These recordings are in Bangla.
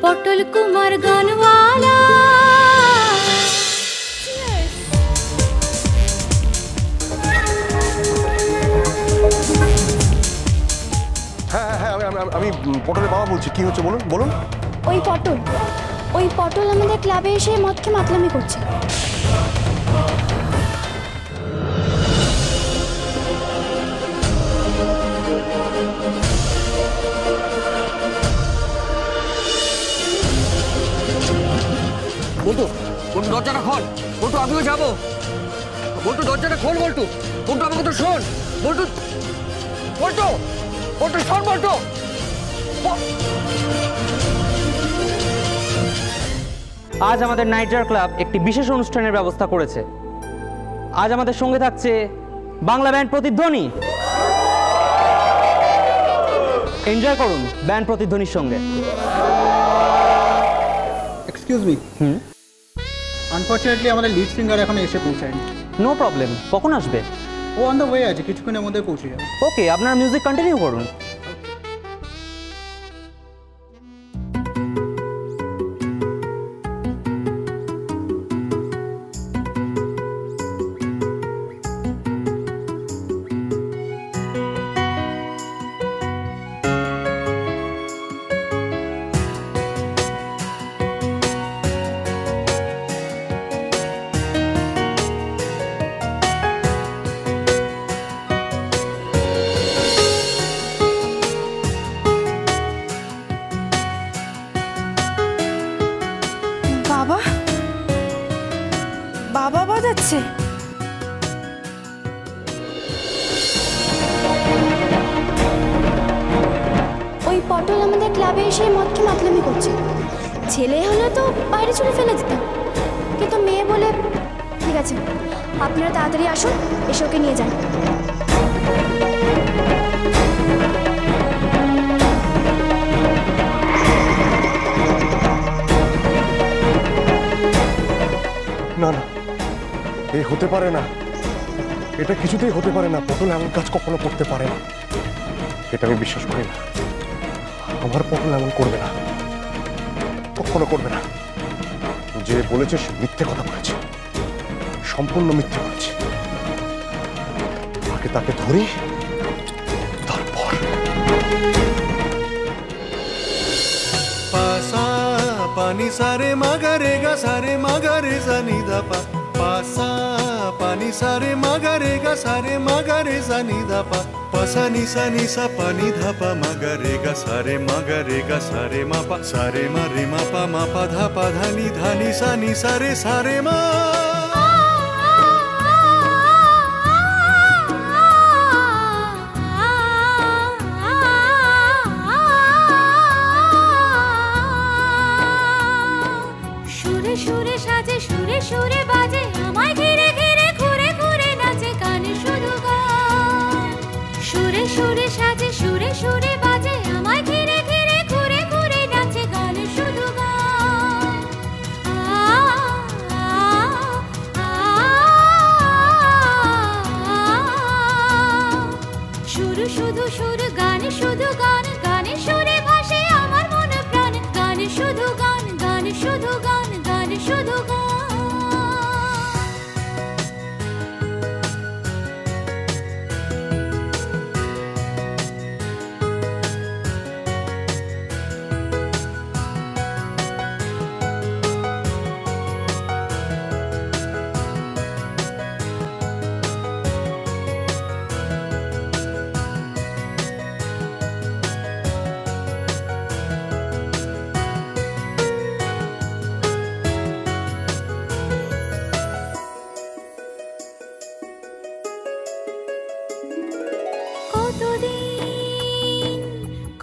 পটল কুমার গানওয়ালা। হ্যাঁ হ্যাঁ, আমি পটলের বাবা বলছি। কি হচ্ছে বলুন বলুন। ওই পটল আমাদের ক্লাবে এসে মদকে মাতলামি করছে। বল্টু, বল্টু দরজাটা খোল। বল্টু আমিও যাবো। বল্টু দরজাটা খোল। বল্টু, বল্টু আমাকে তো শোন। বল্টু, বল্টু, বল্টু শোন। বল্টু, আজ আমাদের নাইটার ক্লাব একটি বিশেষ অনুষ্ঠানের ব্যবস্থা করেছে। আজ আমাদের সঙ্গে থাকছে বাংলা ব্যান্ড প্রতিধ্বনি। এনজয় করুন ব্যান্ড প্রতিধ্বনির সঙ্গে। এক্সকিউজ মি, আনফর্চুনেটলি আমাদের লিড সিঙ্গার এখন এসে পৌঁছায়নি। নো প্রবলেম, কখন আসবে? ও অন দ্য ওয়ে আছে, কিছুক্ষণের মধ্যে পৌঁছে যাবে। ওকে, আপনার মিউজিক কন্টিনিউ করুন। বাবা বাজাচ্ছে। ওই পটল আমাদের ক্লাবে এসে মদকে মাতলামি করছে। ছেলে হলে তো বাইরে চলে ফেলে দিতাম, কিন্তু মেয়ে বলে ঠিক আছে, আপনারা তাড়াতাড়ি আসুন, এসে ওকে নিয়ে যান। না না, এই হতে পারে না, এটা কিছুতেই হতে পারে না। পটল এমন কাজ কখনো করতে পারে না, এটা আমি বিশ্বাস করি না। আমার পটল এমন করবে না, কখনো করবে না। যে বলেছে সে মিথ্যে কথা বলেছে, সম্পূর্ণ মিথ্যে বলেছে। আগে তাকে ধরি, তারপর पानी सारे मगरेगा सारे मगरे जानी दपा पासा पानी सारे मगरेगा सारे मगरे जानी दपा पसा निसा निसा पानी धपा मगरेगा सारे मापा सारे मा रे मापा धपा धनी धनी सा नि सारे सारे मा সুরে সাজে সুরে সুরে বাজে আমায় ঘিরে ঘিরে ঘুরে ঘুরে নাচে কানে শুধু গান। সুরে সুরে সাজে সুরে সুরে বাজে আমায় ঘিরে ঘিরে ঘুরে ঘুরে নাচে গানে শুধু গান। সুর শুধু সুর গানে শুধু গান, গানে সুরে ভাসে আমার মন প্রাণ, গানে শুধু গান, গানে শুধু গান, গানে শুধু গান।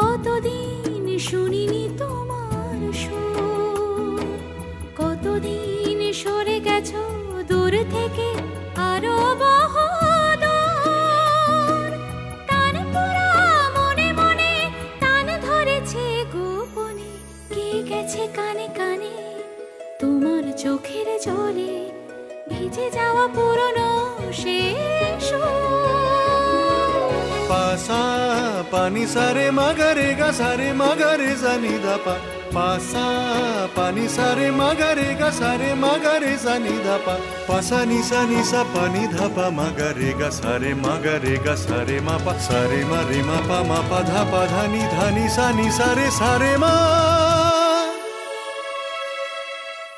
কতদিন শুনিনি তোমার সুর, কতদিন সরে গেছো দূর থেকে আরো বহুদূর। টান পোড়া মনে মনে টান ধরেছে গোপনে, কে গেছে কানে কানে তোমার চোখের জলে ভিজে যাওয়া পুরনো শেষ। पासा पानी सारे मगरेगा सारे मगरे जानी दपा पासा पानी सारे मगरे गा सा नि धा पा पासा नि सा पानी धा पा मगरे गा सा रे मा पा रे मा पा धा नि सा रे मा।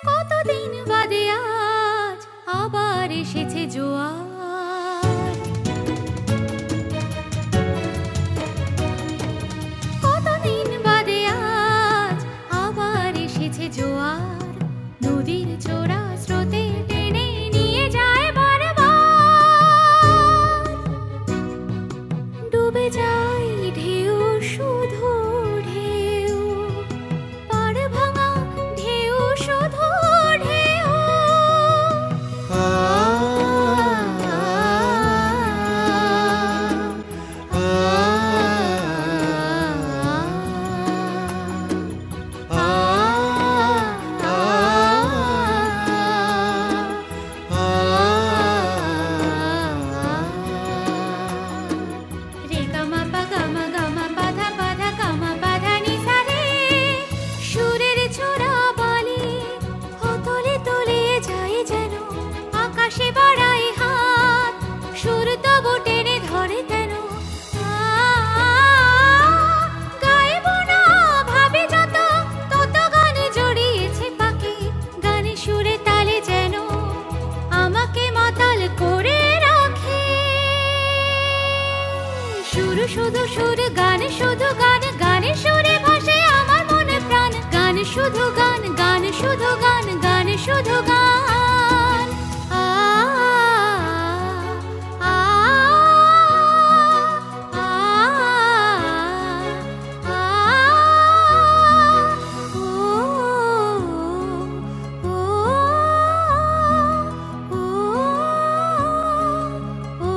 কতদিন বাদে আজ আবার এসেছে জোয়ার, কতদিন বাদে আজ আবার এসেছে জোয়ার, নদীর চোরা স্রোতে টেনে নিয়ে যায় বারবার, ডুবে যায় ঢেউ শুধু ঢেউ, পাড় ভাঙা ঢেউ শুধু ঢেউ। রে গামা পা গামা গামা বাধা বাধা গামা বাধা নি সা রে, সুরের ছোড়া বালি হতলে তলে যায় যেন, আকাশে বাড়ায় হাত সুর তবু টেনে ধরে কেন। গাইব না ভাবে যত তত গানে জড়িয়েছে পাখি, গানে সুরে তালে যেন আমাকে মাতাল করে রাখে। সুর শুধু সুর গান শুধু গান, গানে সুরে ভাসে আমার মনে প্রাণ, গান শুধু গান, গান শুধু গান, গান শুধু গান। আ আ আ আ ও ও ও ও।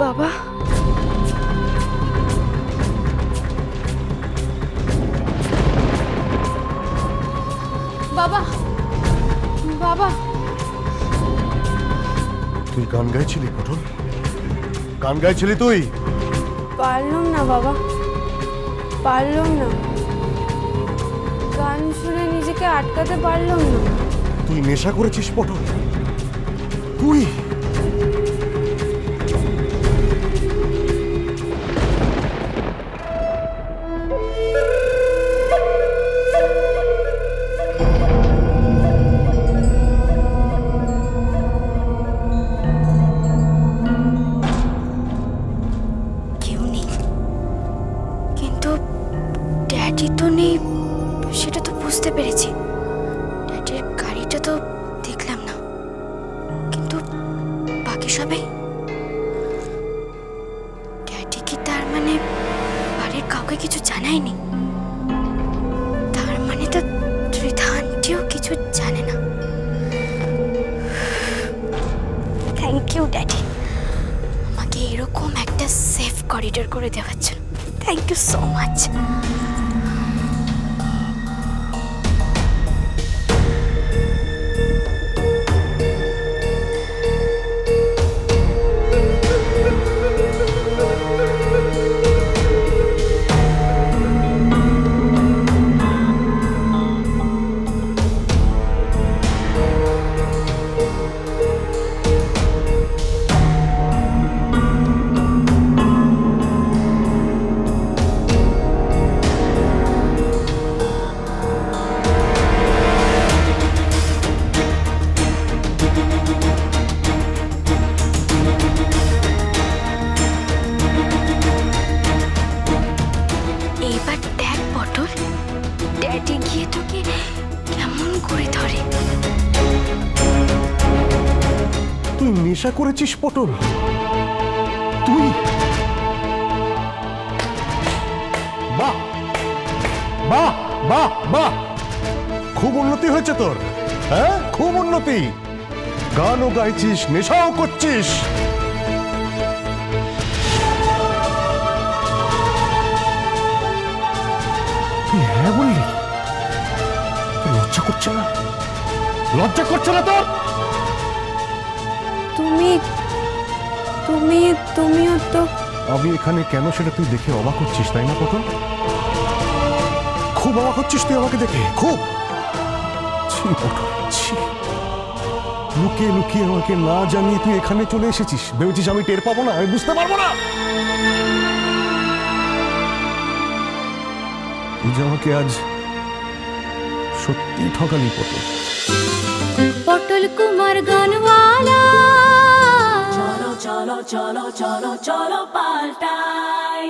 বাবা, বাবা, বাবা, তুই গান গাইছিলি পটল? গান গাইছিলি তুই? পারলাম না বাবা, পারলাম না, গান শুনে নিজেকে আটকাতে পারলাম না। তুই নেশা করেছিস পটল? তুই কেউ নেই, কিন্তু ড্যাডি তো নেই সেটা তো বুঝতে পেরেছি। ড্যাডির গাড়িটা তো দেখলাম না, কিন্তু বাকি সবাই? ড্যাডি কি তার মানে বাড়ির কাউকে কিছু জানায়নি? তার মানে তো ত্রিধা আন্টিও কিছু জানে না। থ্যাংক ইউ ড্যাডি, আমাকে এরকম একটা সেফ করিডোর করে দেওয়ার জন্য। Thank you so much. নেশা করেছিস পটল তুই? বাহ বাহ বাহ বাহ, খুব উন্নতি হয়েছে তোর। হ্যাঁ, খুব উন্নতি। গানও গাইছিস, নেশাও করছিস। তুই হ্যাঁ বললি? তোর লজ্জা করছে না? লজ্জা করছে না তোর? তুমিও তো আমি এখানে কেন সেটা তুই দেখে অবাক হচ্ছিস, তাই না পটল? খুব অবাক হচ্ছিস তুই আমাকে দেখে, খুব। ছি পটল, ছি। লুকিয়ে লুকিয়ে আমাকে না জানিয়ে তুই এখানে চলে এসেছিস, ভেবেছিস আমি টের পাবো না, আমি বুঝতে পারবো না? তুই যে আমাকে আজ সত্যি ঠকালি পটল। পটল কুমার গানওয়ালা, চলো চলো চলো চলো চলো পাল্টাই।